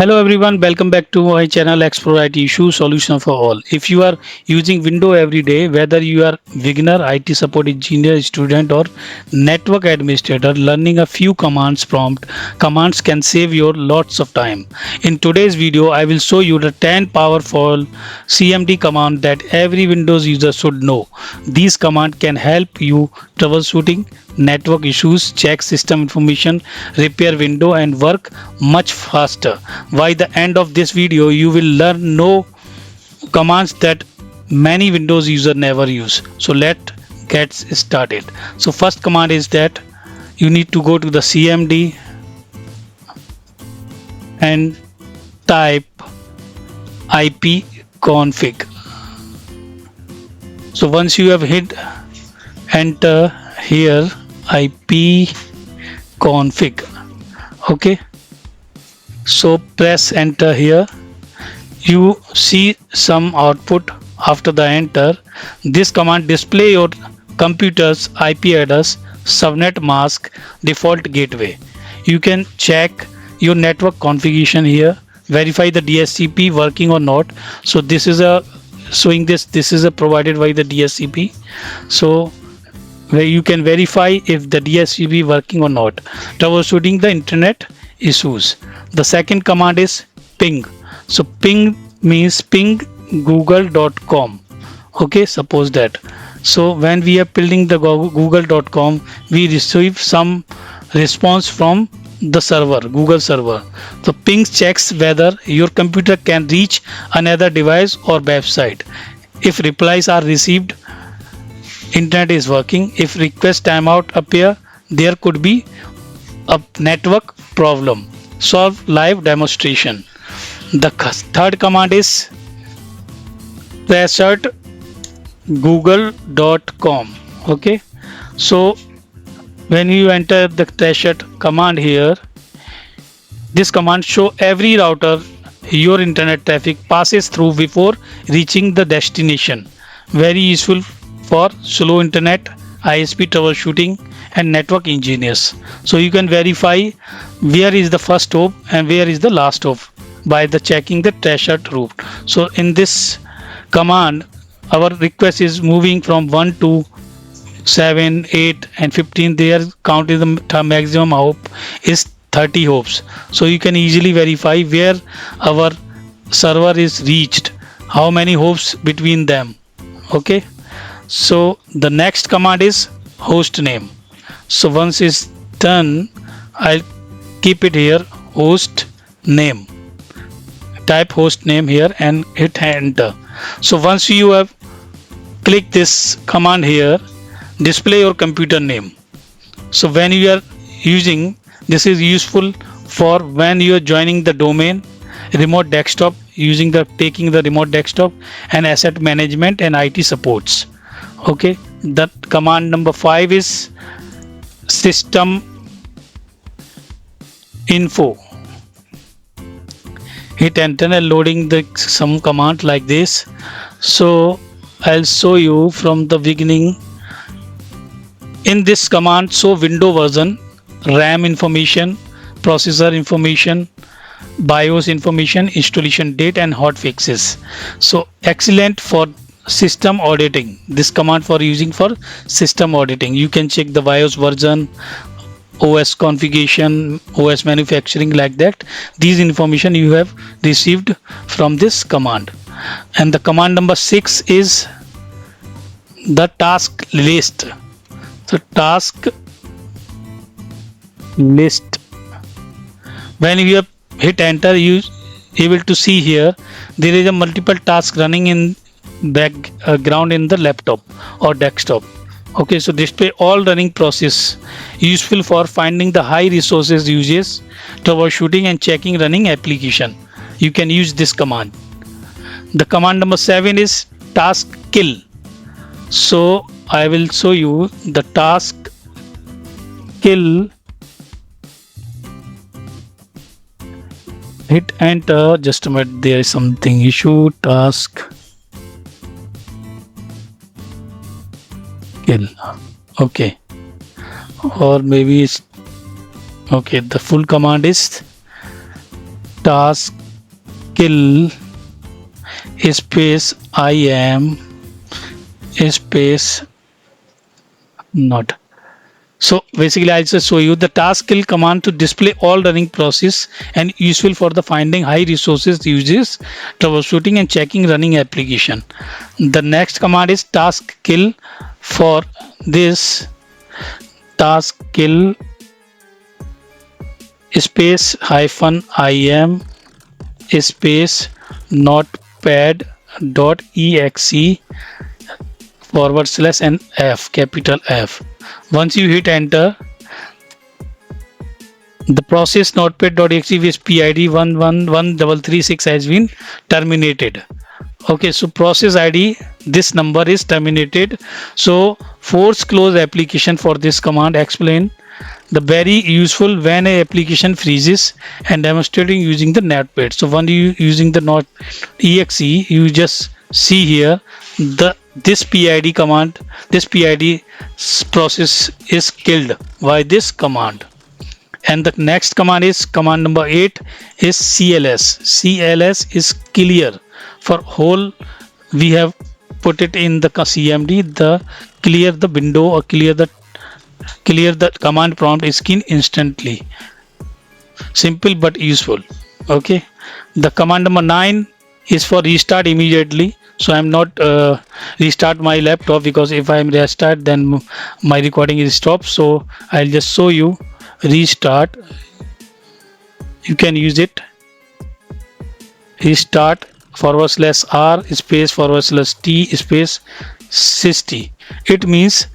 Hello everyone, welcome back to my channel Explore IT Issue Solution for All. If you are using Windows every day, whether you are beginner, IT support engineer, student or network administrator, learning a few commands can save you lots of time. In today's video, I will show you the 10 powerful CMD command that every Windows user should know. These commands can help you troubleshooting network issues, check system information, repair window and work much faster. By the end of this video, you will learn no commands that many Windows user never use. So let's get started. So first command is that you need to go to the CMD and type ipconfig. So once you have hit enter here ipconfig, okay, so press enter here. You see some output after the enter. This command display your computer's IP address, subnet mask, default gateway. You can check your network configuration here, verify the DHCP working or not. So this is a showing this is a provided by the DHCP, so where you can verify if the DHCP working or not. Troubleshooting the internet issues. The second command is ping. So ping means ping google.com. Okay, suppose that. So when we are pinging the google.com, we receive some response from the server, Google server. So ping checks whether your computer can reach another device or website. If replies are received, internet is working. If request timeout appear, there could be a network problem. Solve live demonstration. The third command is assert google.com. okay, so when you enter the assert command here, this command show every router your internet traffic passes through before reaching the destination. Very useful for slow internet, ISP troubleshooting and network engineers. So you can verify where is the first hop and where is the last hop by the checking the assert route. So in this command, our request is moving from 1 to 7, 8 and 15. Their count is the maximum hop is 30 hops. So you can easily verify where our server is reached, how many hops between them. Okay, so the next command is host name. So once it's done, I'll keep it here, host name. Type host name here and hit enter. So once you have clicked this command here, display your computer name. So when you are using, this is useful for when you are joining the domain, remote desktop, using the taking the remote desktop and asset management and IT supports. Okay, that command number 5 is system info. Hit enter and loading the some command like this. So I'll show you from the beginning. In this command, show window version, RAM information, processor information, BIOS information, installation date and hot fixes. So excellent for system auditing. This command for using for system auditing. You can check the BIOS version, OS configuration, OS manufacturing, like that. These information you have received from this command. And the command number 6 is the task list. So task list. When you have hit enter, you able to see here there is a multiple task running in background in the laptop or desktop. Okay, so display all running process, useful for finding the high resources uses, troubleshooting and checking running application. You can use this command. The command number 7 is task kill. So I will show you the task kill. Hit enter. Just a minute, there is something issue. Task kill. Okay, or maybe it's okay. The full command is task kill space IM space not. So basically I'll just show you the task kill command to display all running process and useful for the finding high resources uses, troubleshooting and checking running application. The next command is task kill. For this, task kill space -im space notepad.exe / and F, capital F. Once you hit enter, the process notepad.exe with PID 111336 has been terminated. Okay, so process ID, this number is terminated. So force close application for this command explain the very useful when a application freezes and demonstrating using the notepad. So when you using the not exe, you just see here this PID command, this PID process is killed by this command. And the next command is command number 8 is CLS. CLS is clear. For whole we have put it in the CMD, the clear the window or clear the command prompt screen instantly. Simple but useful. Okay, the command number 9 is for restart immediately. So I'm not restart my laptop, because if I'm restart then my recording is stopped. So I'll just show you restart. You can use it, restart /r space /t space 60. It means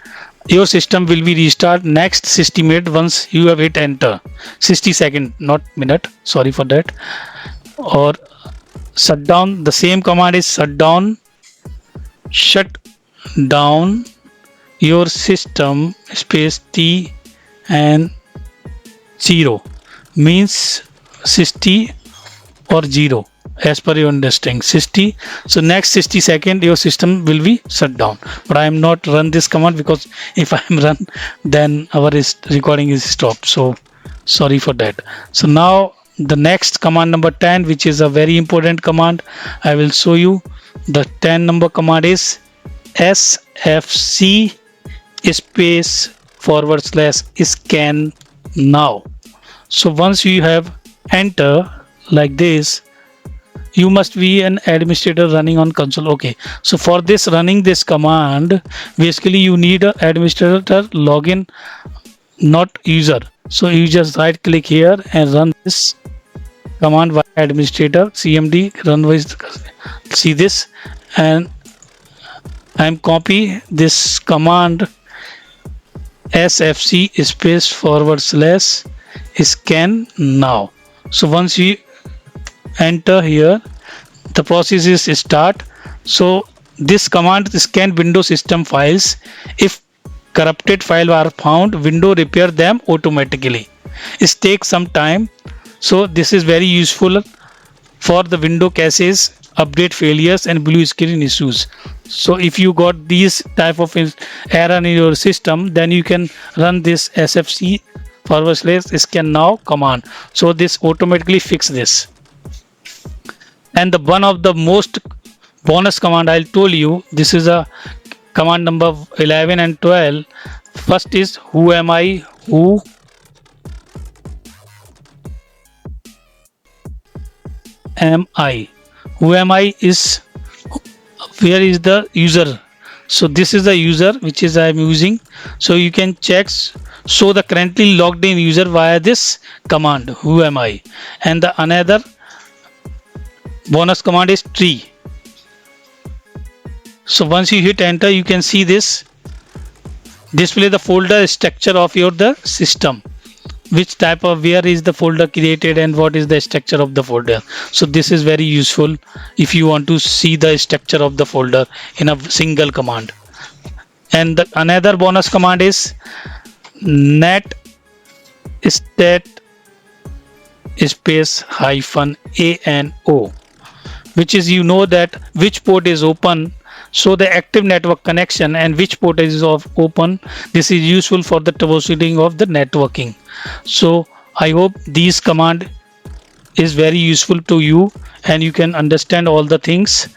your system will be restart next 60 minutes once you have hit enter. 60 second, not minute, sorry for that. Or shut down, the same command is shut down your system space T and 0 means 60 or 0 as per your understanding. 60, so next 60 second your system will be shut down. But I am not run this command, because if I am run then our recording is stopped, so sorry for that. So now the next command number 10, which is a very important command, I will show you. The 10 number command is sfc space / scan now. So once you have enter like this, you must be an administrator running on console. Okay, so for this running this command, basically you need an administrator login, not user. So you just right click here and run this command by administrator cmd run with, see this, and I'm copy this command sfc space / scan now. So once you enter here, the process is start. So this command scan Windows system files. If corrupted files are found, window repair them automatically. It takes some time, so this is very useful for the window caches, update failures and blue screen issues. So if you got these type of error in your system, then you can run this sfc / scan now command. So this automatically fix this. And the one of the most bonus command I'll told you, this is a command number 11 and 12. First is who am I, who am I. Who am I is where is the user. So this is the user which is I am using. So you can check, show the currently logged in user via this command who am I. And the another bonus command is tree. So once you hit enter, you can see this display the folder structure of your the system, which type of where is the folder created and what is the structure of the folder. So this is very useful if you want to see the structure of the folder in a single command. And the another bonus command is net stat space -ano, which is you know that which port is open, so the active network connection and which port is open. This is useful for the troubleshooting of the networking. So I hope these command is very useful to you and you can understand all the things.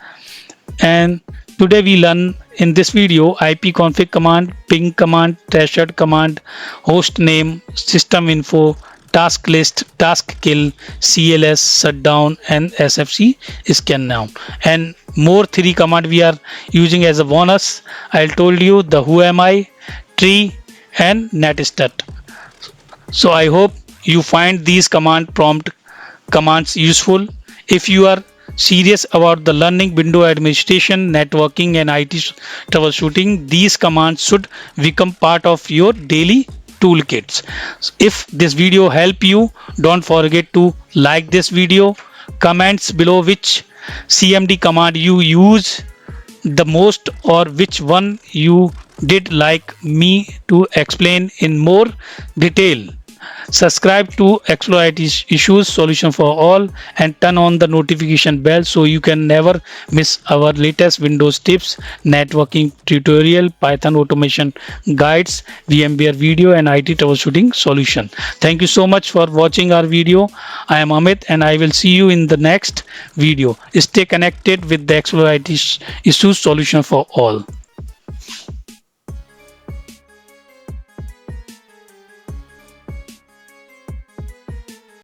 And today we learn in this video ipconfig command, ping command, trashert command, host name, system info, task list, task kill, cls, shutdown, and sfc scan now. And more three command we are using as a bonus. I told you the who am I, tree, and netstat. So I hope you find these command prompt commands useful. If you are serious about the learning window administration, networking, and IT troubleshooting, these commands should become part of your daily toolkits. If this video help you, don't forget to like this video, comments below which cmd command you use the most or which one you did like me to explain in more detail. Subscribe to Explore IT Issues Solution for All and turn on the notification bell so you can never miss our latest Windows tips, networking tutorial, Python automation guides, VMware video, and IT troubleshooting solution. Thank you so much for watching our video. I am Amit and I will see you in the next video. Stay connected with the Explore IT Issues Solution for All.